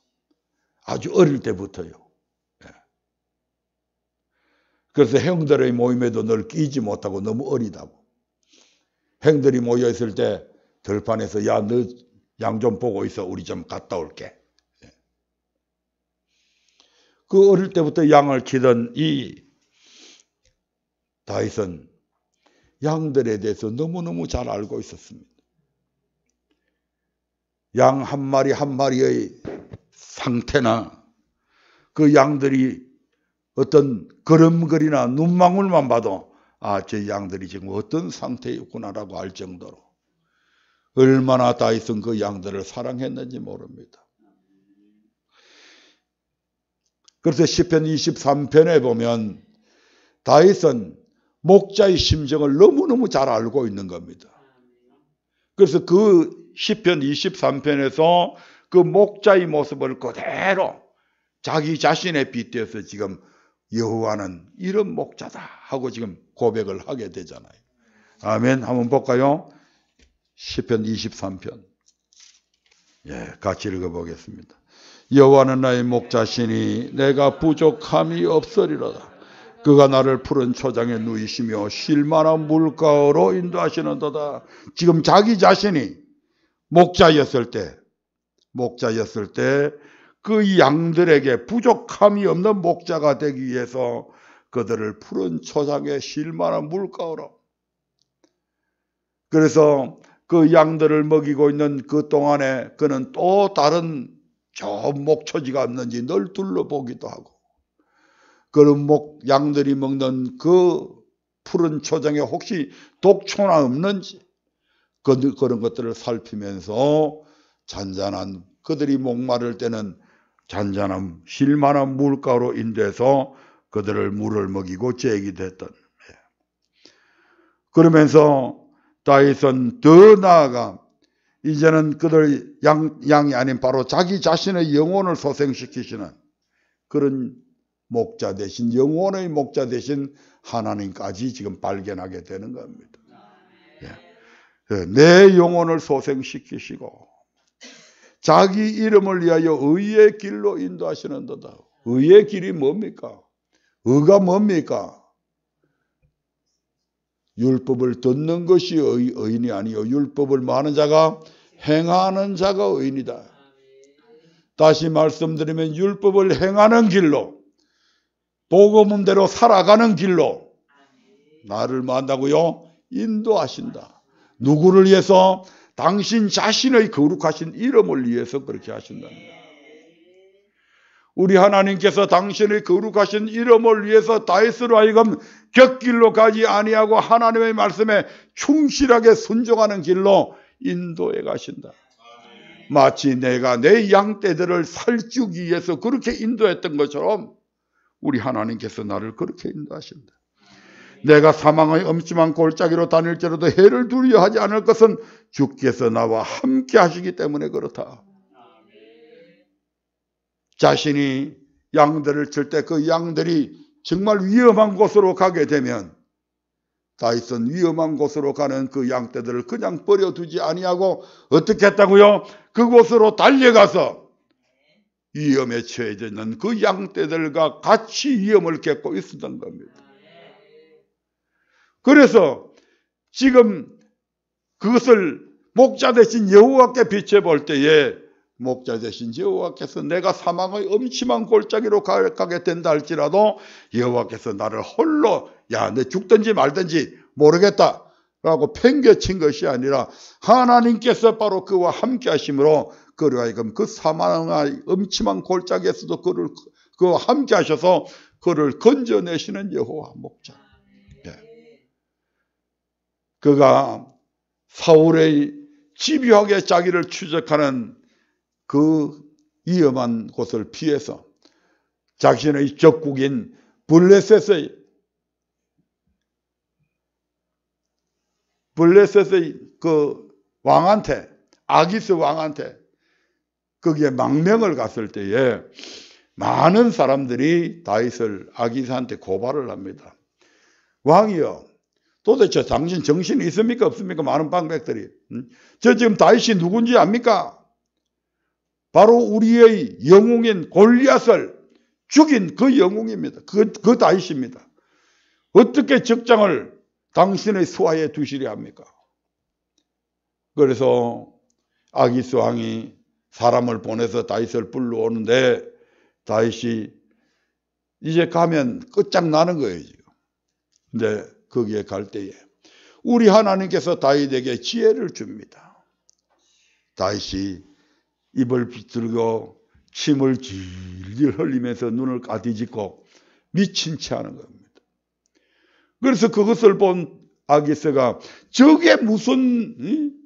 [SPEAKER 1] 아주 어릴 때부터요. 그래서 형들의 모임에도 늘 끼지 못하고 너무 어리다고. 형들이 모여있을 때 들판에서 야, 너 양 좀 보고 있어. 우리 좀 갔다 올게. 그 어릴 때부터 양을 치던 이 다윗은 양들에 대해서 너무너무 잘 알고 있었습니다. 양 한 마리 한 마리의 상태나 그 양들이 어떤 걸음걸이나 눈망울만 봐도 저 양들이 지금 어떤 상태에 있구나라고 알 정도로 얼마나 다윗은 그 양들을 사랑했는지 모릅니다. 그래서 시편 23편에 보면 다윗은 목자의 심정을 너무너무 잘 알고 있는 겁니다. 그래서 그 시편 23편에서 그 목자의 모습을 그대로 자기 자신에 빗대어서 지금 여호와는 이런 목자다 하고 지금 고백을 하게 되잖아요. 아멘. 한번 볼까요? 시편 23편. 같이 읽어보겠습니다. 여호와는 나의 목자시니 내가 부족함이 없으리로다. 그가 나를 푸른 초장에 누이시며 쉴 만한 물가로 인도하시는도다. 지금 자기 자신이 목자였을 때 그 양들에게 부족함이 없는 목자가 되기 위해서 그들을 푸른 초장에 쉴 만한 물가로. 그래서 그 양들을 먹이고 있는 그 동안에 그는 또 다른 좋은 목초지가 없는지 늘 둘러보기도 하고 그런 양들이 먹는 그 푸른 초장에 혹시 독초나 없는지 그런 것들을 살피면서 잔잔한 그들이 목마를 때는 잔잔한 쉴만한 물가로 인도해서 그들을 물을 먹이고 잭이 됐던. 그러면서 다윗은 더 나아가 이제는 그들 양이 아닌 바로 자기 자신의 영혼을 소생시키시는 그런 목자 대신 영혼의 목자 대신 하나님까지 지금 발견하게 되는 겁니다. 내 영혼을 소생시키시고 자기 이름을 위하여 의의 길로 인도하시는도다. 의의 길이 뭡니까? 의가 뭡니까? 율법을 듣는 것이 의인이 아니요 율법을 많은 자가 행하는 자가 의인이다. 다시 말씀드리면 율법을 행하는 길로 복음대로 살아가는 길로 나를 만다고요? 인도하신다. 누구를 위해서? 당신 자신의 거룩하신 이름을 위해서 그렇게 하신답니다. 우리 하나님께서 당신의 거룩하신 이름을 위해서 다윗으로 하여금 곁길로 가지 아니하고 하나님의 말씀에 충실하게 순종하는 길로 인도해 가신다. 마치 내가 내 양떼들을 살찌우기 위해서 그렇게 인도했던 것처럼 우리 하나님께서 나를 그렇게 인도하신다. 내가 사망의 엄침한 골짜기로 다닐지라도 해를 두려워하지 않을 것은 주께서 나와 함께 하시기 때문에 그렇다. 자신이 양들을 칠 때 그 양들이 정말 위험한 곳으로 가게 되면 다윗은 위험한 곳으로 가는 그 양떼들을 그냥 버려두지 아니하고 어떻게 했다고요? 그곳으로 달려가서 위험에 처해져 있는 그 양떼들과 같이 위험을 겪고 있었던 겁니다. 그래서 지금 그것을 목자 대신 여호와께 비춰볼 때에 목자 대신 여호와께서 내가 사망의 엄침한 골짜기로 가게 된다 할지라도 여호와께서 나를 홀로 야, 내 죽든지 말든지 모르겠다 라고 팽개친 것이 아니라 하나님께서 바로 그와 함께 하심으로 그로 하여금 그 사망의 엄침한 골짜기에서도 그와 함께 하셔서 그를 건져내시는 여호와 목자. 그가 사울의 집요하게 자기를 추적하는 그 위험한 곳을 피해서 자신의 적국인 블레셋의 그 왕한테 아기스 왕한테 거기에 망명을 갔을 때에 많은 사람들이 다윗을 아기스한테 고발을 합니다. 왕이여, 도대체 당신 정신이 있습니까 없습니까? 많은 방백들이. 저 지금 다윗이 누군지 압니까? 바로 우리의 영웅인 골리앗을 죽인 그 영웅입니다. 그 다윗입니다. 어떻게 적장을 당신의 수하에 두시려 합니까? 그래서 아기스 왕이 사람을 보내서 다윗을 불러오는데 다윗이 이제 가면 끝장나는 거예요. 지금. 근데 거기에 갈 때에 우리 하나님께서 다윗에게 지혜를 줍니다. 다윗이 입을 비틀고 침을 질질 흘리면서 눈을 까디짓고 미친 채 하는 겁니다. 그래서 그것을 본 아기스가 저게 무슨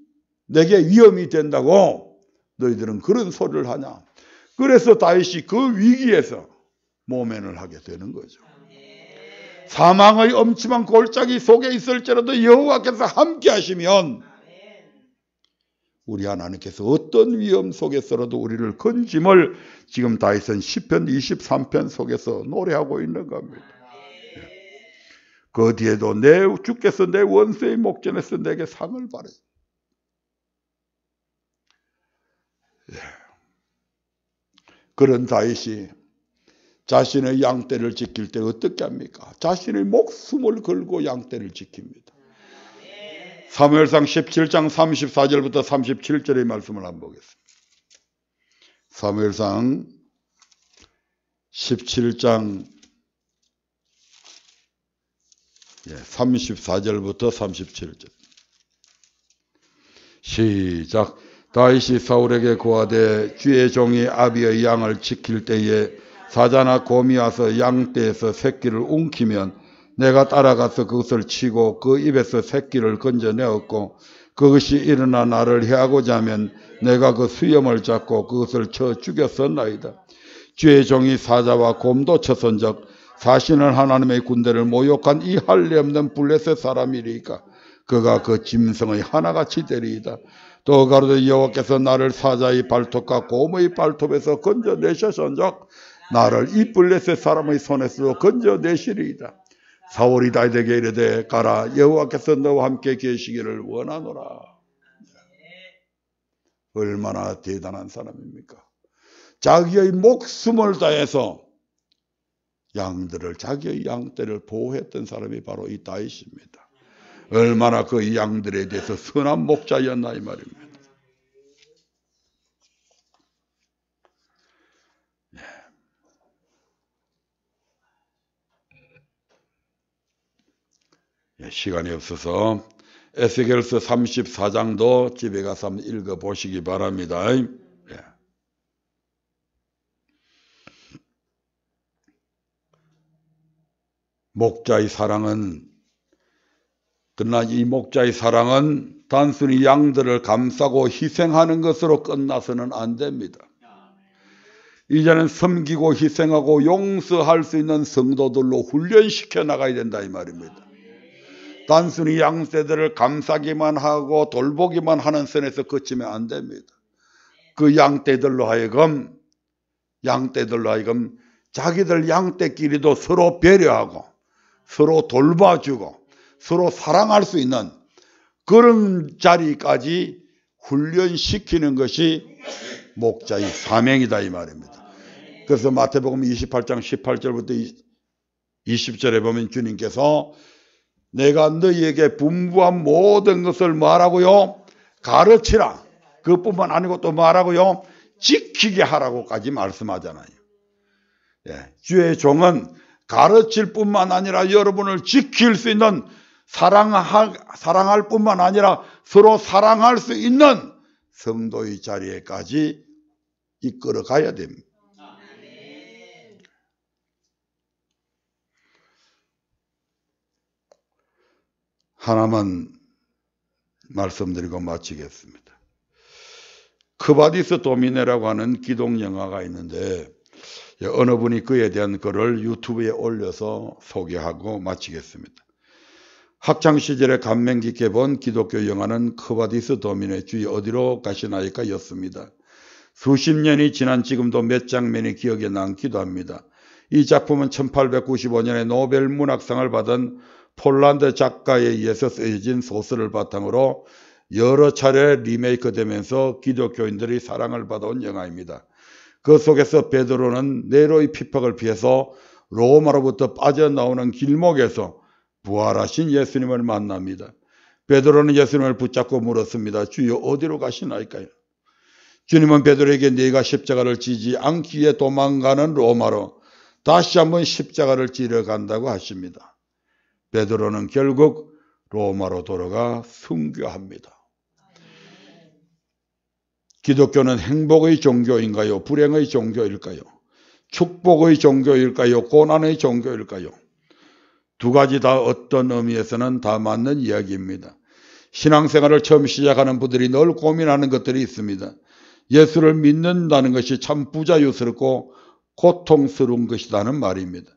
[SPEAKER 1] 내게 위험이 된다고 너희들은 그런 소리를 하냐. 그래서 다윗이 그 위기에서 모면을 하게 되는 거죠. 사망의 엄침한 골짜기 속에 있을지라도 여호와께서 함께 하시면 우리 하나님께서 어떤 위험 속에서라도 우리를 건짐을 지금 다윗은 시편 23편 속에서 노래하고 있는 겁니다. 그 뒤에도 주께서 내 원수의 목전에서 내게 상을 바래. 그런 다윗이 자신의 양떼를 지킬 때 어떻게 합니까? 자신의 목숨을 걸고 양떼를 지킵니다. 사무엘상 17장 34절부터 37절의 말씀을 한번 보겠습니다. 사무엘상 17장 34절부터 37절. 시작. 다윗이 사울에게 고하되 주의 종이 아비의 양을 지킬 때에 사자나 곰이 와서 양떼에서 새끼를 움키면 내가 따라가서 그것을 치고 그 입에서 새끼를 건져내었고 그것이 일어나 나를 해하고자 하면 내가 그 수염을 잡고 그것을 쳐 죽였었나이다. 주의 종이 사자와 곰도 쳤은적 사실은 하나님의 군대를 모욕한 이 할례 없는 블레셋 사람이리까 그가 그 짐승의 하나같이 되리이다. 또 가로되 여호와께서 나를 사자의 발톱과 곰의 발톱에서 건져내셨은즉 나를 이 블레셋 사람의 손에서 건져내시리이다. 사울이 다윗에게 이르되 가라 여호와께서 너와 함께 계시기를 원하노라. 얼마나 대단한 사람입니까? 자기의 목숨을 다해서 양들을 자기의 양떼를 보호했던 사람이 바로 이 다윗입니다. 얼마나 그 양들에 대해서 선한 목자였나 이 말입니다. 시간이 없어서 에스겔서 34장도 집에 가서 한번 읽어보시기 바랍니다. 목자의 사랑은 그러나 이 목자의 사랑은 단순히 양들을 감싸고 희생하는 것으로 끝나서는 안 됩니다. 이제는 섬기고 희생하고 용서할 수 있는 성도들로 훈련시켜 나가야 된다 이 말입니다. 단순히 양떼들을 감싸기만 하고 돌보기만 하는 선에서 그치면 안 됩니다. 그 양떼들로 하여금 자기들 양떼끼리도 서로 배려하고 서로 돌봐주고 서로 사랑할 수 있는 그런 자리까지 훈련시키는 것이 목자의 사명이다 이 말입니다. 그래서 마태복음 28장 18절부터 20절에 보면 주님께서 내가 너희에게 분부한 모든 것을 말하고요 가르치라. 그뿐만 아니고 또 말하고요 지키게 하라고까지 말씀하잖아요. 주의 종은 가르칠 뿐만 아니라 여러분을 지킬 수 있는 사랑할 뿐만 아니라 서로 사랑할 수 있는 성도의 자리에까지 이끌어 가야 됩니다. 하나만 말씀드리고 마치겠습니다. 크바디스 도미네라고 하는 기독 영화가 있는데 어느 분이 그에 대한 글을 유튜브에 올려서 소개하고 마치겠습니다. 학창시절에 감명 깊게 본 기독교 영화는 크바디스 도미네 주위 어디로 가시나이까 였습니다. 수십 년이 지난 지금도 몇 장면이 기억에 남기도 합니다. 이 작품은 1895년에 노벨 문학상을 받은 폴란드 작가에 의해서 쓰여진 소설을 바탕으로 여러 차례 리메이크 되면서 기독교인들이 사랑을 받아온 영화입니다. 그 속에서 베드로는 네로의 핍박을 피해서 로마로부터 빠져나오는 길목에서 부활하신 예수님을 만납니다. 베드로는 예수님을 붙잡고 물었습니다. 주여 어디로 가시나이까요? 주님은 베드로에게 네가 십자가를 지지 않기에 도망가는 로마로 다시 한번 십자가를 지러 간다고 하십니다. 베드로는 결국 로마로 돌아가 순교합니다. 기독교는 행복의 종교인가요? 불행의 종교일까요? 축복의 종교일까요? 고난의 종교일까요? 두 가지 다 어떤 의미에서는 다 맞는 이야기입니다. 신앙생활을 처음 시작하는 분들이 늘 고민하는 것들이 있습니다. 예수를 믿는다는 것이 참 부자유스럽고 고통스러운 것이라는 말입니다.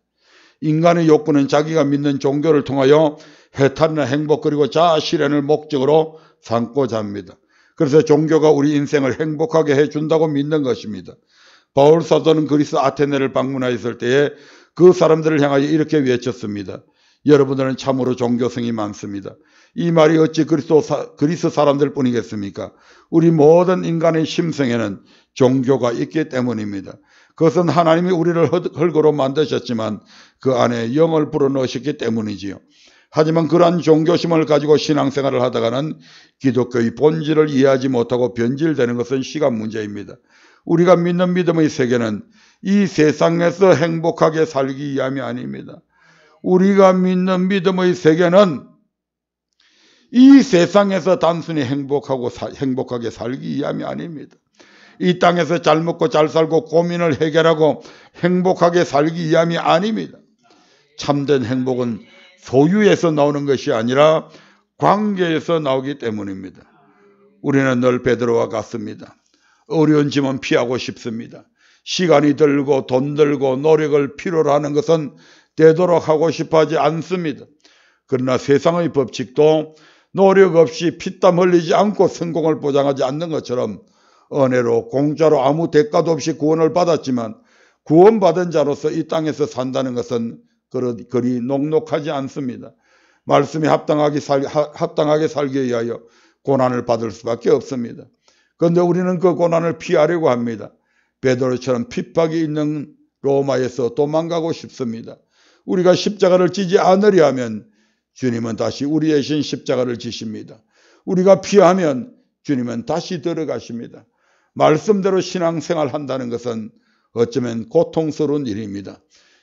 [SPEAKER 1] 인간의 욕구는 자기가 믿는 종교를 통하여 해탈이나 행복 그리고 자아 실현을 목적으로 삼고자 합니다. 그래서 종교가 우리 인생을 행복하게 해준다고 믿는 것입니다. 바울 사도는 그리스 아테네를 방문하였을 때에 그 사람들을 향하여 이렇게 외쳤습니다. 여러분들은 참으로 종교성이 많습니다. 이 말이 어찌 그리스 사람들 뿐이겠습니까? 우리 모든 인간의 심성에는 종교가 있기 때문입니다. 그것은 하나님이 우리를 흙으로 만드셨지만 그 안에 영을 불어넣으셨기 때문이지요. 하지만 그러한 종교심을 가지고 신앙생활을 하다가는 기독교의 본질을 이해하지 못하고 변질되는 것은 시간 문제입니다. 우리가 믿는 믿음의 세계는 이 세상에서 행복하게 살기 위함이 아닙니다. 우리가 믿는 믿음의 세계는 이 세상에서 단순히 행복하게 살기 위함이 아닙니다. 이 땅에서 잘 먹고 잘 살고 고민을 해결하고 행복하게 살기 위함이 아닙니다. 참된 행복은 소유에서 나오는 것이 아니라 관계에서 나오기 때문입니다. 우리는 늘 베드로와 같습니다. 어려운 짐은 피하고 싶습니다. 시간이 들고 돈 들고 노력을 필요로 하는 것은 되도록 하고 싶어 하지 않습니다. 그러나 세상의 법칙도 노력 없이 피땀 흘리지 않고 성공을 보장하지 않는 것처럼 은혜로 공짜로 아무 대가도 없이 구원을 받았지만 구원받은 자로서 이 땅에서 산다는 것은 그리 녹록하지 않습니다. 말씀에 합당하게 살기 위하여 고난을 받을 수밖에 없습니다. 그런데 우리는 그 고난을 피하려고 합니다. 베드로처럼 핍박이 있는 로마에서 도망가고 싶습니다. 우리가 십자가를 지지 않으려 하면 주님은 다시 우리의 신 십자가를 지십니다. 우리가 피하면 주님은 다시 들어가십니다. 말씀대로 신앙생활 한다는 것은 어쩌면 고통스러운 일입니다.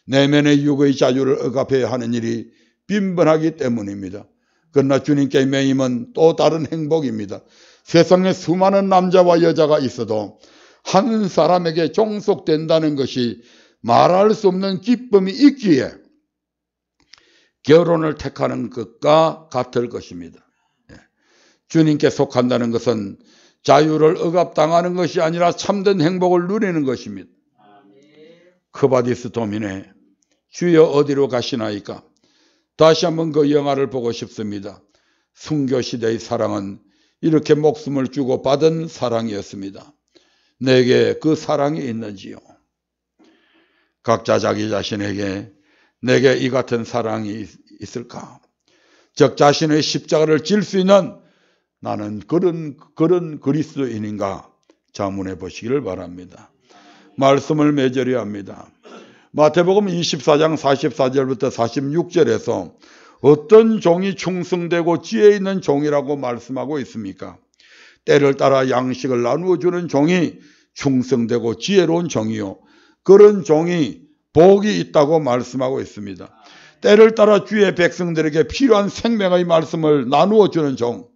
[SPEAKER 1] 내면의 육의 자유를 억압해야 하는 일이 빈번하기 때문입니다. 그러나 주님께 매임은 또 다른 행복입니다. 세상에 수많은 남자와 여자가 있어도 한 사람에게 종속된다는 것이 말할 수 없는 기쁨이 있기에 결혼을 택하는 것과 같을 것입니다. 주님께 속한다는 것은 자유를 억압당하는 것이 아니라 참된 행복을 누리는 것입니다. 크바디스 도미네, 주여 어디로 가시나이까? 다시 한번 그 영화를 보고 싶습니다. 순교시대의 사랑은 이렇게 목숨을 주고 받은 사랑이었습니다. 내게 그 사랑이 있는지요? 각자 자기 자신에게 내게 이 같은 사랑이 있을까? 즉 자신의 십자가를 질 수 있는 나는 그런 그리스도인인가? 자문해 보시기를 바랍니다. 말씀을 맺으려 합니다. 마태복음 24장 44절부터 46절에서 어떤 종이 충성되고 지혜 있는 종이라고 말씀하고 있습니까? 때를 따라 양식을 나누어 주는 종이 충성되고 지혜로운 종이요, 그런 종이 복이 있다고 말씀하고 있습니다. 때를 따라 주의 백성들에게 필요한 생명의 말씀을 나누어 주는 종,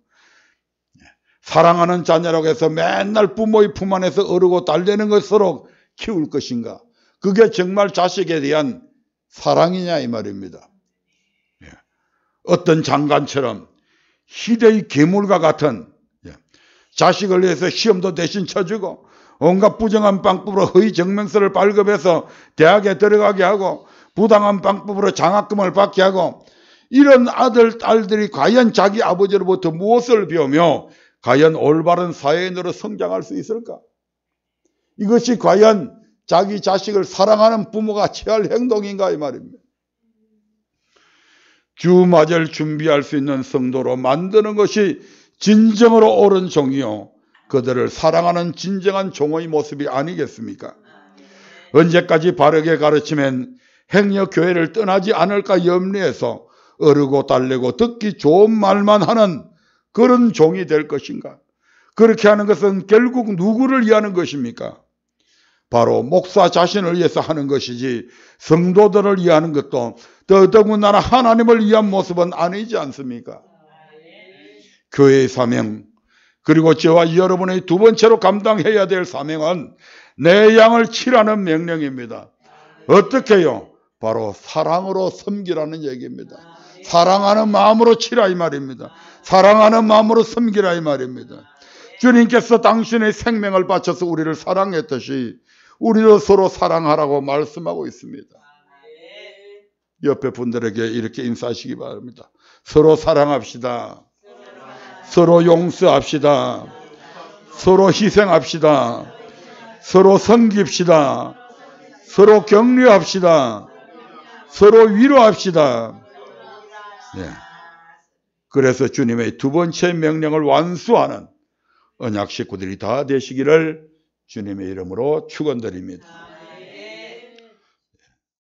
[SPEAKER 1] 사랑하는 자녀라고 해서 맨날 부모의 품 안에서 어르고 달래는 것으로 키울 것인가? 그게 정말 자식에 대한 사랑이냐 이 말입니다. 어떤 장관처럼 희대의 괴물과 같은 자식을 위해서 시험도 대신 쳐주고 온갖 부정한 방법으로 허위 증명서를 발급해서 대학에 들어가게 하고 부당한 방법으로 장학금을 받게 하고, 이런 아들, 딸들이 과연 자기 아버지로부터 무엇을 배우며 과연 올바른 사회인으로 성장할 수 있을까? 이것이 과연 자기 자식을 사랑하는 부모가 취할 행동인가 이 말입니다. 주맞을 준비할 수 있는 성도로 만드는 것이 진정으로 옳은 종이요, 그들을 사랑하는 진정한 종의 모습이 아니겠습니까? 언제까지 바르게 가르치면 행여 교회를 떠나지 않을까 염려해서 어르고 달래고 듣기 좋은 말만 하는 그런 종이 될 것인가? 그렇게 하는 것은 결국 누구를 위하는 것입니까? 바로 목사 자신을 위해서 하는 것이지 성도들을 위하는 것도 더더군다나 하나님을 위한 모습은 아니지 않습니까? 교회의 사명, 그리고 저와 여러분의 두 번째로 감당해야 될 사명은 내 양을 치라는 명령입니다. 어떻게요? 바로 사랑으로 섬기라는 얘기입니다. 사랑하는 마음으로 치라 이 말입니다. 사랑하는 마음으로 섬기라 이 말입니다. 주님께서 당신의 생명을 바쳐서 우리를 사랑했듯이 우리도 서로 사랑하라고 말씀하고 있습니다. 옆에 분들에게 이렇게 인사하시기 바랍니다. 서로 사랑합시다. 서로 용서합시다. 서로 희생합시다. 서로 섬깁시다. 서로 격려합시다. 서로 위로합시다. 네. 그래서 주님의 두 번째 명령을 완수하는 언약 식구들이 다 되시기를 주님의 이름으로 축원드립니다.